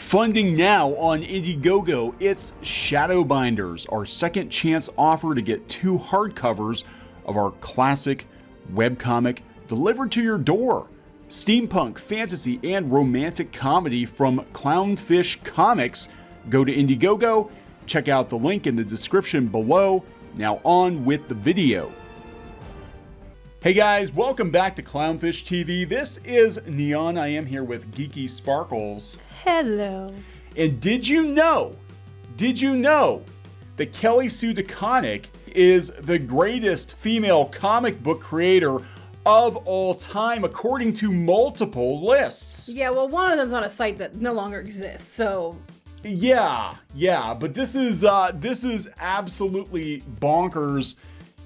Funding now on Indiegogo, it's Shadowbinders, our second chance offer to get 2 hardcovers of our classic webcomic delivered to your door. Steampunk, fantasy, and romantic comedy from Clownfish Comics. Go to Indiegogo, check out the link in the description below. Now on with the video. Hey guys, welcome back to Clownfish TV. This is Kneon. I am here with Geeky Sparkles. Hello. And did you know that Kelly Sue DeConnick is the greatest female comic book creator of all time, according to multiple lists? Yeah, well, one of them's on a site that no longer exists, so... Yeah, but this is absolutely bonkers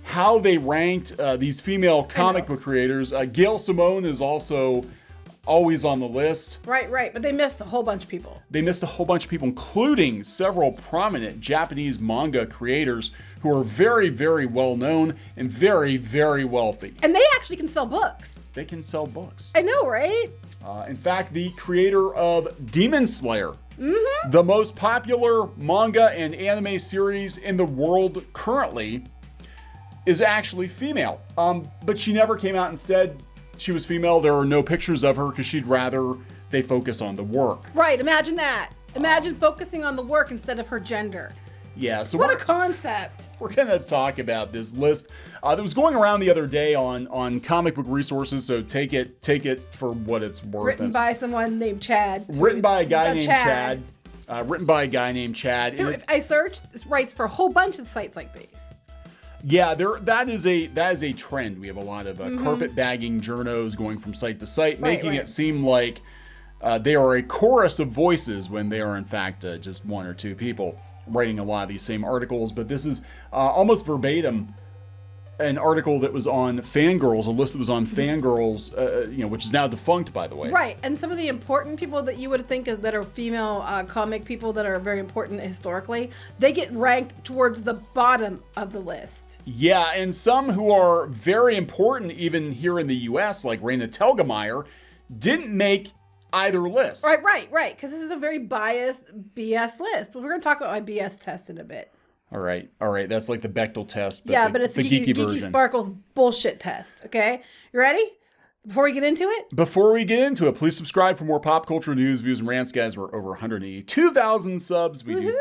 how they ranked these female comic book creators. Gail Simone is also always on the list. Right, but they missed a whole bunch of people. They missed a whole bunch of people, including several prominent Japanese manga creators who are very, very well known and very, very wealthy. And they actually can sell books. They can sell books. I know, right? In fact, the creator of Demon Slayer, the most popular manga and anime series in the world currently, is actually female. But she never came out and said she was female. There are no pictures of her because she'd rather they focus on the work. Right, imagine that. Imagine focusing on the work instead of her gender. Yeah, so what a concept. We're gonna talk about this list that was going around the other day on comic book resources, so take it for what it's worth. Written by someone named Chad. Written by a guy named Chad. Written by a guy named Chad. If I searched, it writes for a whole bunch of sites like these. Yeah, that is a trend. We have a lot of carpet bagging journos going from site to site, making it seem like they are a chorus of voices when they are in fact just one or two people writing a lot of these same articles. But this is almost verbatim an article that was on Fangirls, a list that was on Fangirls, which is now defunct, by the way. Right, and some of the important people that you would think of that are female comic people that are very important historically, they get ranked towards the bottom of the list. Yeah, and some who are very important even here in the U.S., like Raina Telgemeier, didn't make either list. Right, because this is a very biased BS list. Well, we're going to talk about my BS test in a bit. All right. That's like the Bechtel test, but but it's the geeky version. Geeky Sparkles bullshit test, okay? You ready? Before we get into it? Please subscribe for more pop culture news, views, and rants, guys. We're over 182,000 subs. We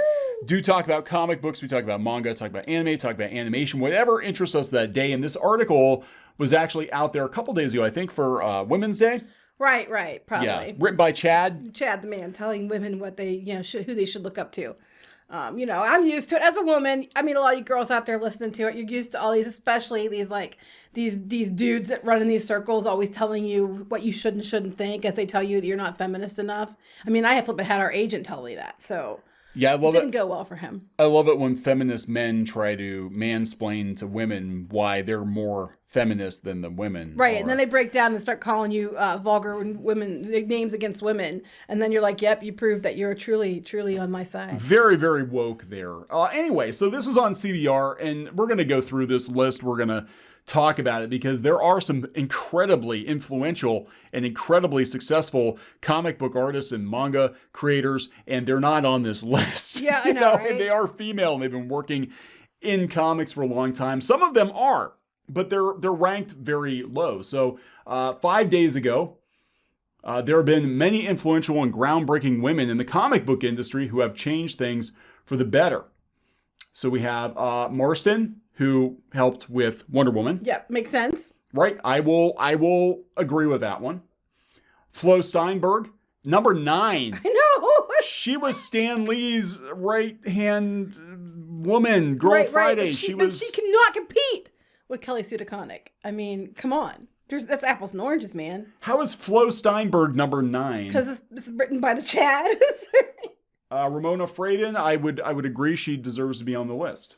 do talk about comic books. We talk about manga, talk about anime, talk about animation, whatever interests us that day. And this article was actually out there a couple days ago, I think, for Women's Day. Right, probably. Yeah, written by Chad. Chad the man, telling women what they, who they should look up to. I'm used to it as a woman. I mean, a lot of you girls out there listening to it, you're used to all these, especially these dudes that run in these circles, always telling you what you should and shouldn't think, as they tell you that you're not feminist enough. I mean, I had our agent tell me that, so yeah, I love it. Didn't go well for him. I love it when feminist men try to mansplain to women why they're more feminist than the women. Right, are. And then they break down and start calling you vulgar women, names against women, and then you're like, yep, you proved that you're truly on my side. Very, very woke there. Anyway, so this is on CBR, and we're going to go through this list. We're going to talk about it because there are some incredibly influential and incredibly successful comic book artists and manga creators, and they're not on this list. Yeah, I know, right? And they are female, and they've been working in comics for a long time. Some of them are, but they're ranked very low. So 5 days ago, there have been many influential and groundbreaking women in the comic book industry who have changed things for the better. So we have Marston, who helped with Wonder Woman. Yep, makes sense. Right, I will agree with that one. Flo Steinberg, number 9. I know. She was Stan Lee's right-hand woman, Girl Friday. But she cannot compete with Kelly Sue DeConnick. I mean, come on. That's apples and oranges, man. How is Flo Steinberg number 9? Because it's written by the Chad. Ramona Fradon, I would agree she deserves to be on the list.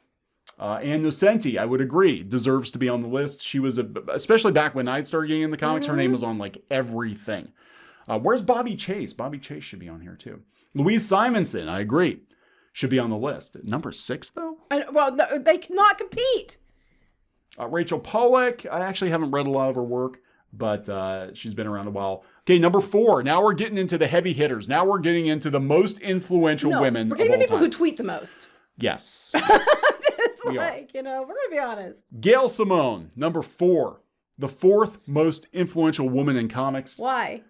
Ann Nocenti, I would agree, deserves to be on the list. She was, especially back when I'd started getting in the comics, her name was on like everything. Where's Bobby Chase? Bobby Chase should be on here too. Louise Simonson, I agree, should be on the list. Number 6 though? No, they cannot compete. Rachel Pollack, I actually haven't read a lot of her work. but she's been around a while. Okay, number 4. Now we're getting into the heavy hitters. Now we're getting into the most influential women we're getting of the all people time. who tweet the most. Yes. It's We like, we're going to be honest. Gail Simone, number 4. The 4th most influential woman in comics. Why?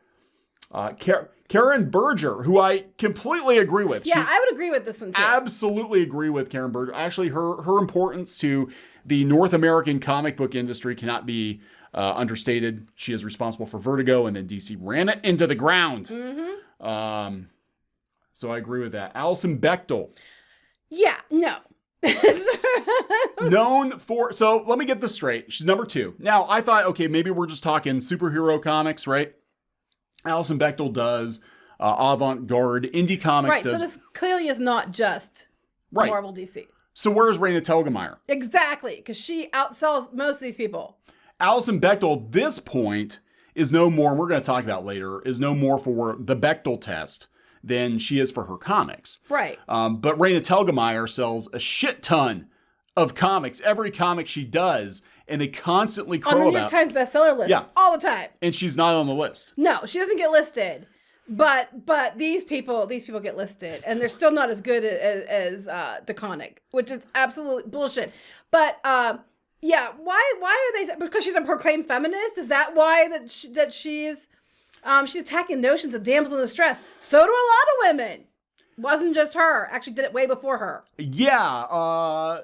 Karen Berger, who I completely agree with. Yeah, I would agree with this one too. Absolutely agree with Karen Berger. Actually, her importance to the North American comic book industry cannot be understated. She is responsible for Vertigo, and then DC ran it into the ground. Mm-hmm. So I agree with that. Allison Bechtel. Yeah, no. Known for, so let me get this straight. She's number 2. Now, I thought, okay, maybe we're just talking superhero comics, right? Allison Bechtel does avant-garde indie comics. Right, so this clearly is not just Marvel DC. So where's Raina Telgemeier? Exactly, because she outsells most of these people. Allison Bechtel, at this point, is no more, and we're going to talk about later, is no more for the Bechtel test than she is for her comics. Right. But Raina Telgemeier sells a shit ton of comics, every comic she does, and they constantly crow about. On the New York Times bestseller list, all the time. And she's not on the list. No, she doesn't get listed. But these people get listed, and they're still not as good as DeConnick, which is absolute bullshit. But yeah, why are they? Because she's a proclaimed feminist. Is that why she's attacking notions of damsel in distress? So do a lot of women. Wasn't just her. Actually, did it way before her. Yeah.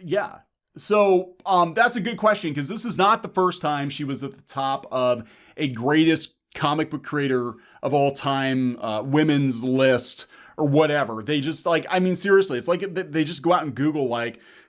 Yeah. So that's a good question, because this is not the first time she was at the top of a greatest comic book creator of all time women's list or whatever. They just seriously, it's like they just go out and Google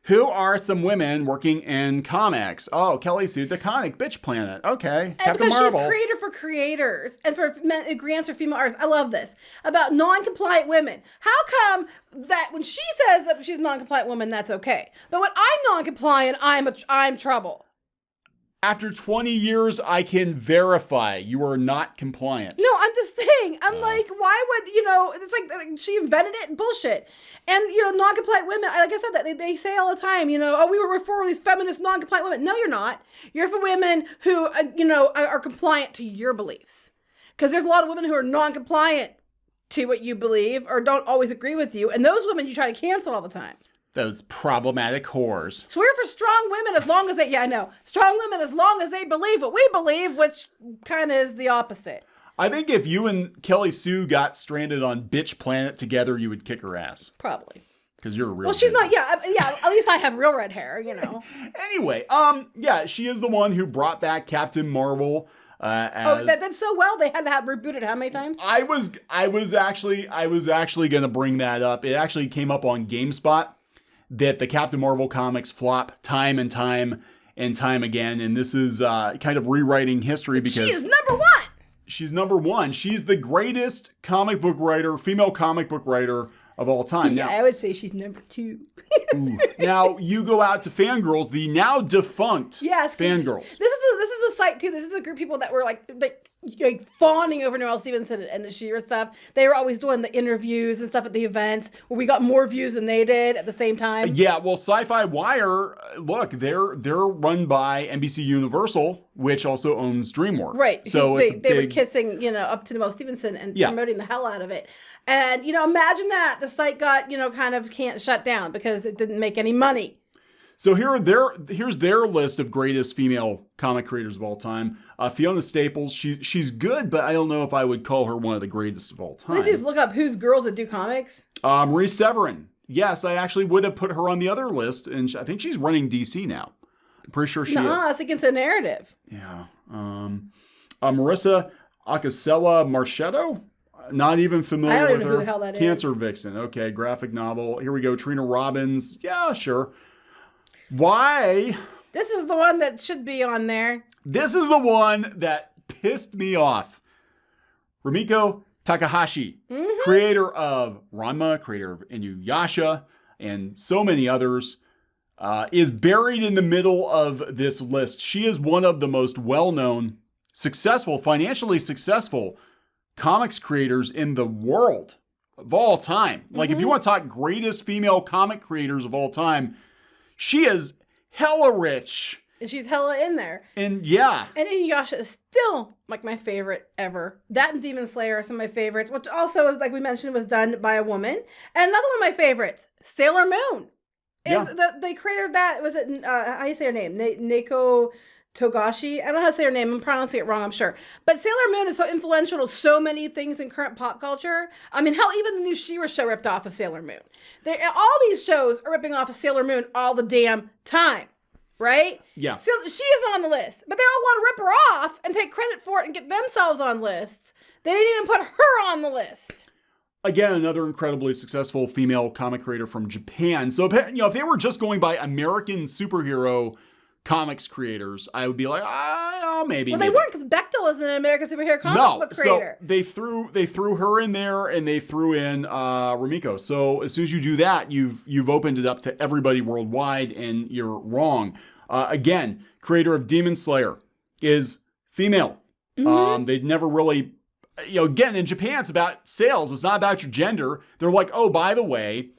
who are some women working in comics? Oh, Kelly Sue DeConnick, Bitch Planet. Okay, and Captain because Marvel. She's creator for creators and for men, it grants for female artists. I love this about non-compliant women. How come that when she says that she's a non-compliant woman, that's okay, but when I'm non-compliant, I'm trouble? After 20 years, I can verify you are not compliant. No, I'm just saying. I'm like, why would, it's like she invented it? Bullshit. And, non-compliant women, like I said, that they say all the time, we were for these feminist non-compliant women. No, you're not. You're for women who, are compliant to your beliefs. Because there's a lot of women who are non-compliant to what you believe or don't always agree with you. And those women you try to cancel all the time. Those problematic whores. So we're for strong women as long as they, strong women as long as they believe what we believe, which kind of is the opposite. I think if you and Kelly Sue got stranded on Bitch Planet together, you would kick her ass. Probably. Because you're a real. Well, she's not. Yeah. At least I have real red hair. Anyway, she is the one who brought back Captain Marvel. That's so well. They had to have rebooted how many times? I was actually going to bring that up. It actually came up on GameSpot that the Captain Marvel comics flop time and time again, and this is kind of rewriting history because she is number 1. She's number 1. She's the greatest comic book writer, female comic book writer of all time. Yeah, I would say she's number 2. Now you go out to Fangirls, the now defunct Fangirls. This is a site too. This is a group of people that were like fawning over Noelle Stevenson and the She-Ra stuff. They were always doing the interviews and stuff at the events where we got more views than they did at the same time. Yeah, well, Sci-Fi Wire, look, they're run by NBC Universal, which also owns DreamWorks. Right. So they were kissing, up to Noelle Stevenson and promoting the hell out of it. And, imagine that the site got, kind of can't shut down because it didn't make any money. So here's their list of greatest female comic creators of all time. Fiona Staples, she's good, but I don't know if I would call her one of the greatest of all time. Did you just look up who's girls that do comics? Marie Severin. Yes, I actually would have put her on the other list, and I think she's running DC now. I'm pretty sure she is. That's against the narrative. Yeah. Marissa Acasella Marchetto? Not even familiar with her. I don't even know who the hell that Cancer Vixen. Okay, graphic novel. Here we go. Trina Robbins. Yeah, sure. Why? This is the one that should be on there. This is the one that pissed me off. Romiko Takahashi, creator of Ranma, creator of Inuyasha, and so many others, is buried in the middle of this list. She is one of the most well-known, financially successful comics creators in the world of all time. Like, if you want to talk greatest female comic creators of all time, she is hella rich And she's hella in there. And yeah. And Inuyasha is still like my favorite ever. That and Demon Slayer are some of my favorites, which also is, like we mentioned, was done by a woman. And another one of my favorites, Sailor Moon. They created that, was it, how do you say her name? Neko Togashi. I don't know how to say her name. I'm pronouncing it wrong, I'm sure. But Sailor Moon is so influential to so many things in current pop culture. I mean, hell, even the new She-Ra show ripped off of Sailor Moon. All these shows are ripping off of Sailor Moon all the damn time, right? Yeah. So she isn't on the list, but they all want to rip her off and take credit for it and get themselves on lists. They didn't even put her on the list. Again, another incredibly successful female comic creator from Japan. So, if they were just going by American superhero comics creators, I would be like, maybe. Well, they weren't, because Bechtel is an American superhero comic book creator. So they threw her in there, and they threw in Romiko. So as soon as you do that, you've opened it up to everybody worldwide, and you're wrong. Again, creator of Demon Slayer is female. Mm-hmm. They'd never really, again, in Japan, it's about sales. It's not about your gender. They're like, oh, by the way,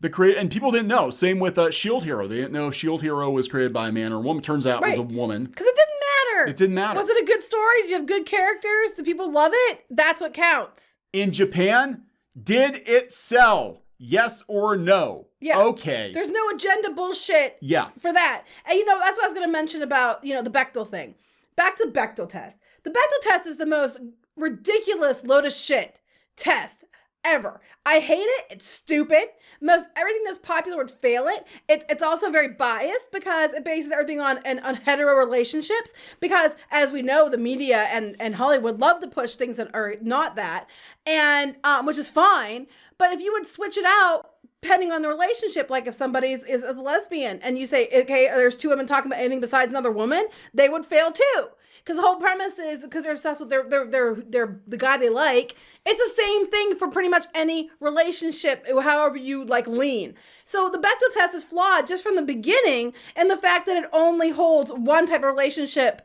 and people didn't know. Same with Shield Hero. They didn't know if Shield Hero was created by a man or a woman. Turns out it was a woman. Because it didn't matter. It didn't matter. Was it a good story? Did you have good characters? Do people love it? That's what counts. In Japan, did it sell? Yes or no? Yeah. Okay. There's no agenda bullshit for that. And that's what I was going to mention about, the Bechtel thing. Back to the Bechtel test. The Bechtel test is the most ridiculous load of shit test ever. I hate it. It's stupid. Most everything that's popular would fail it. It's also very biased because it bases everything on hetero relationships. Because as we know, the media and Hollywood love to push things that are not that, and which is fine. But if you would switch it out, depending on the relationship, like if somebody is a lesbian and you say, okay, there's two women talking about anything besides another woman, they would fail too. Because the whole premise is because they're obsessed with their the guy they like. It's the same thing for pretty much any relationship, however you lean. So the Bechdel test is flawed just from the beginning, and the fact that it only holds one type of relationship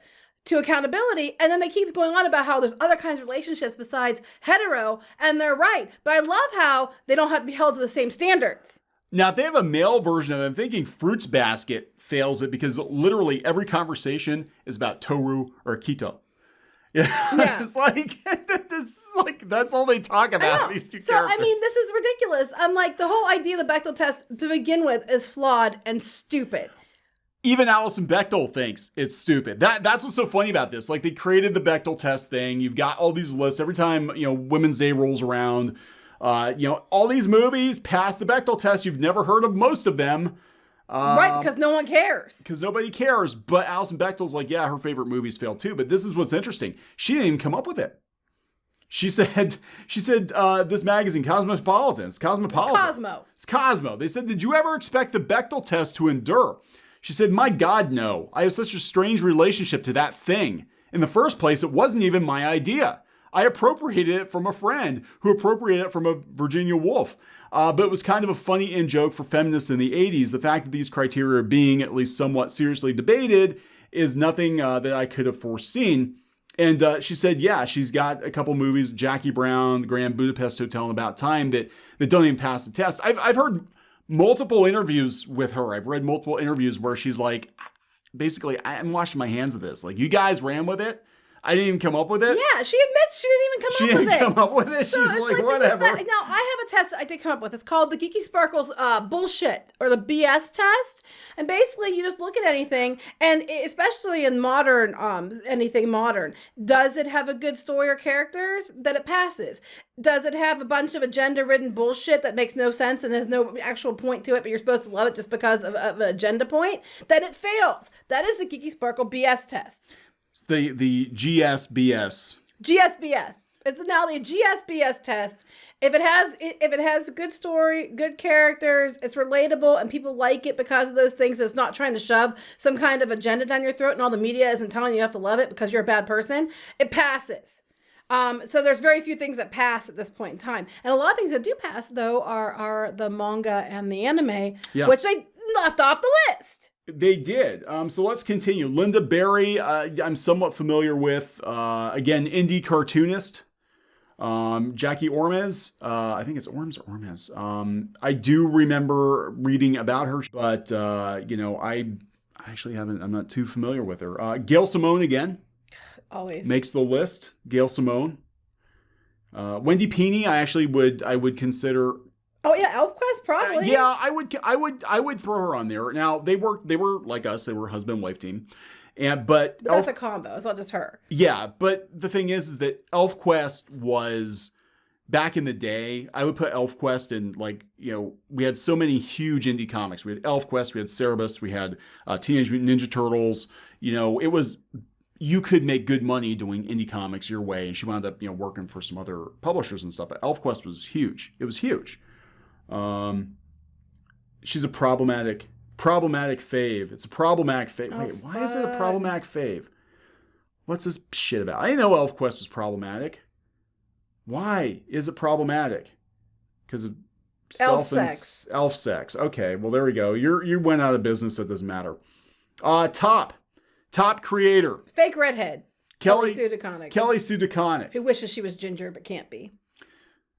to accountability, and then they keep going on about how there's other kinds of relationships besides hetero, and they're right. But I love how they don't have to be held to the same standards. Now, if they have a male version of it, I'm thinking Fruits Basket fails it because literally every conversation is about Toru or Akito. Yeah. It's like that's all they talk about, these two characters. So, I mean, this is ridiculous. I'm like, the whole idea of the Bechdel test to begin with is flawed and stupid. Even Allison Bechtel thinks it's stupid. That's what's so funny about this. Like, they created the Bechdel test thing. You've got all these lists. Every time, Women's Day rolls around, all these movies pass the Bechdel test. You've never heard of most of them. Right, because no one cares. Because nobody cares. But Allison Bechtel's like, yeah, her favorite movies failed too. But this is what's interesting. She didn't even come up with it. She said, this magazine, Cosmopolitan. It's Cosmo. It's Cosmo. They said, did you ever expect the Bechdel test to endure? She said, my God, no. I have such a strange relationship to that thing. In the first place, it wasn't even my idea. I appropriated it from a friend who appropriated it from a Virginia Woolf. But it was kind of a funny in-joke for feminists in the 80s. The fact that these criteria are being at least somewhat seriously debated is nothing that I could have foreseen. And she said, yeah, she's got a couple movies, Jackie Brown, The Grand Budapest Hotel, and About Time, that don't even pass the test. I've heard multiple interviews with her. I've read multiple interviews where she's like, basically, I'm washing my hands of this. Like, you guys ran with it. I didn't even come up with it. Yeah, she admits she didn't even come up with it. She didn't come up with it. So she's like whatever. Now, I have a test that I did come up with. It's called the Geeky Sparkles bullshit, or the BS test. And basically, you just look at anything, and especially in modern, anything modern, does it have a good story or characters? Then it passes. Does it have a bunch of agenda-ridden bullshit that makes no sense and there's no actual point to it, but you're supposed to love it just because of an agenda point? Then it fails. That is the Geeky Sparkle BS test. It's the GSBS. GSBS. It's now the GSBS test. If it has a good story, good characters, it's relatable, and people like it because of those things, it's not trying to shove some kind of agenda down your throat, and all the media isn't telling you have to love it because you're a bad person, it passes. So there's very few things that pass at this point in time. And a lot of things that do pass, though, are the manga and the anime, which they left off the list. They did. So let's continue. Linda Berry, I'm somewhat familiar with. Again, indie cartoonist. Jackie Ormez. I think it's Orms or Ormez. I do remember reading about her, but, I I'm not too familiar with her. Gail Simone again. Always. Makes the list. Gail Simone. Wendy Pini, I would consider. Oh yeah, ElfQuest probably. Yeah, I would throw her on there. Now they were like us. They were husband and wife team, but that's a combo. It's not just her. Yeah, but the thing is that ElfQuest was back in the day. I would put ElfQuest in we had so many huge indie comics. We had ElfQuest, we had Cerebus, we had Teenage Mutant Ninja Turtles. It was. You could make good money doing indie comics your way, and she wound up, working for some other publishers and stuff. But ElfQuest was huge. It was huge. She's a problematic fave. It's a problematic fave. Wait, why is it a problematic fave? What's this shit about? I didn't know ElfQuest was problematic. Why is it problematic? Because of elf sex. Elf sex. Okay, well there we go. You went out of business. So it doesn't matter. Top creator. Fake redhead. Kelly Sue DeConnick. Kelly Sue DeConnick. Who wishes she was ginger but can't be.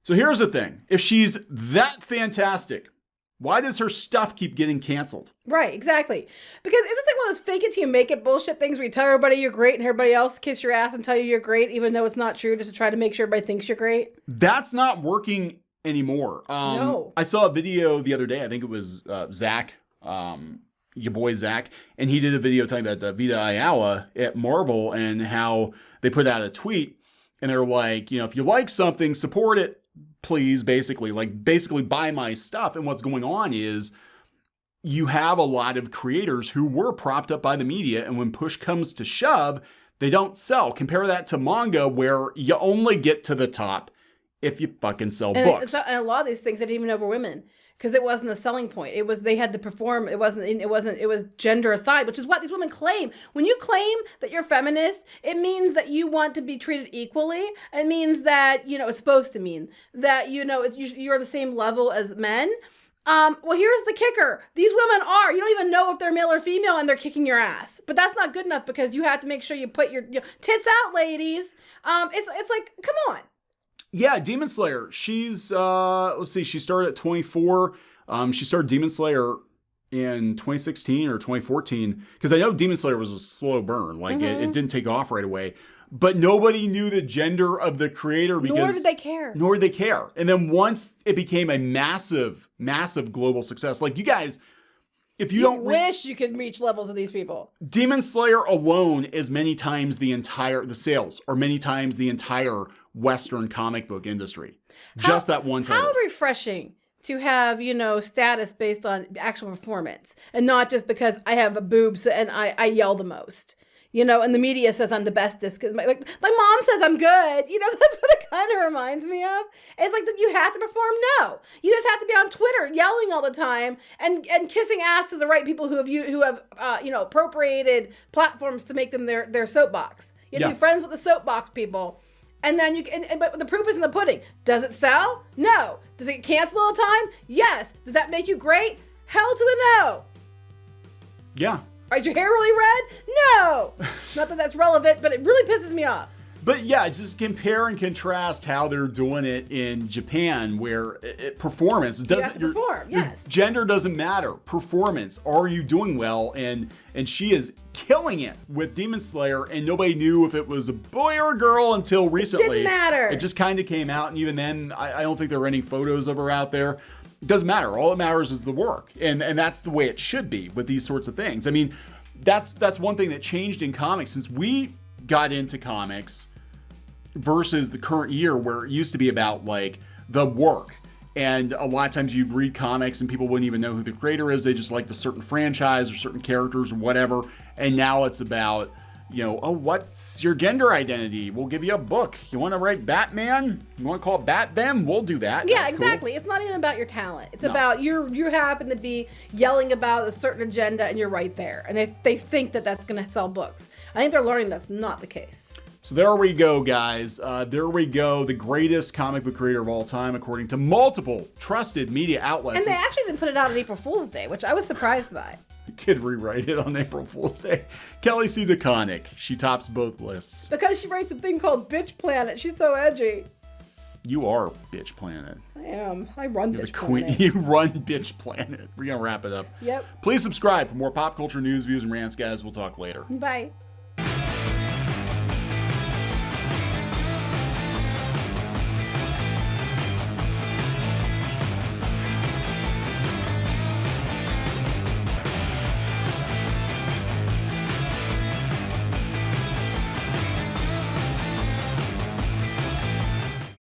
So here's the thing. If she's that fantastic, why does her stuff keep getting canceled? Right, exactly. Because it's just like one of those fake it till you make it bullshit things where you tell everybody you're great and everybody else kiss your ass and tell you you're great, even though it's not true, just to try to make sure everybody thinks you're great. That's not working anymore. No. I saw a video the other day. I think it was Zach, your boy Zach, and he did a video talking about Vita Ayala at Marvel and how they put out a tweet and they're like, if you like something, support it, please, basically buy my stuff. And what's going on is you have a lot of creators who were propped up by the media, and when push comes to shove, they don't sell. Compare that to manga, where you only get to the top if you fucking sell books. And a lot of these things they didn't even know were women. Because it wasn't a selling point. It was they had to perform. It was gender aside, which is what these women claim. When you claim that you're feminist, it means that you want to be treated equally. It means that it's supposed to mean that you're the same level as men. Well, here's the kicker: these women are. You don't even know if they're male or female, and they're kicking your ass. But that's not good enough because you have to make sure you put your tits out, ladies. It's like, come on. Yeah, Demon Slayer. She's, let's see, she started at 24. She started Demon Slayer in 2016 or 2014. Because I know Demon Slayer was a slow burn. It didn't take off right away. But nobody knew the gender of the creator because... Nor did they care. And then once it became a massive, massive global success, like you guys... If you don't wish you could reach levels of these people. Demon Slayer alone is many times the sales are many times the entire Western comic book industry. Just that one title. How refreshing to have, status based on actual performance and not just because I have boobs and I yell the most. And the media says I'm the bestest because my mom says I'm good. That's what it kind of reminds me of. It's like, you have to perform? No. You just have to be on Twitter yelling all the time and kissing ass to the right people who have appropriated platforms to make them their soapbox. You have to be friends with the soapbox people. And then but the proof is in the pudding. Does it sell? No. Does it get canceled all the time? Yes. Does that make you great? Hell to the no. Yeah. Is your hair really red? No. Not that that's relevant, but it really pisses me off. But yeah, just compare and contrast how they're doing it in Japan, where performance doesn't. Yes. Gender doesn't matter. Performance. Are you doing well? And she is killing it with Demon Slayer, and nobody knew if it was a boy or a girl until recently. It didn't matter. It just kind of came out, and even then, I don't think there were any photos of her out there. It doesn't matter. All that matters is the work, and that's the way it should be with these sorts of things. I mean, that's one thing that changed in comics since we got into comics versus the current year, where it used to be about the work. And a lot of times you'd read comics and people wouldn't even know who the creator is. They just liked a certain franchise or certain characters or whatever. And now it's about, what's your gender identity? We'll give you a book. You want to write Batman? You want to call it Bat-Them? We'll do that. Yeah, That's exactly. Cool. It's not even about your talent. It's about you happen to be yelling about a certain agenda and you're right there. And they think that that's going to sell books. I think they're learning that's not the case. So there we go, guys. There we go. The greatest comic book creator of all time, according to multiple trusted media outlets. And they actually didn't put it out on April Fool's Day, which I was surprised by. You could rewrite it on April Fool's Day. Kelly Sue DeConnick. She tops both lists. Because she writes a thing called Bitch Planet. She's so edgy. You are Bitch Planet. I am. I run You're Bitch the queen. Planet. You run Bitch Planet. We're going to wrap it up. Yep. Please subscribe for more pop culture news, views, and rants, guys. We'll talk later. Bye.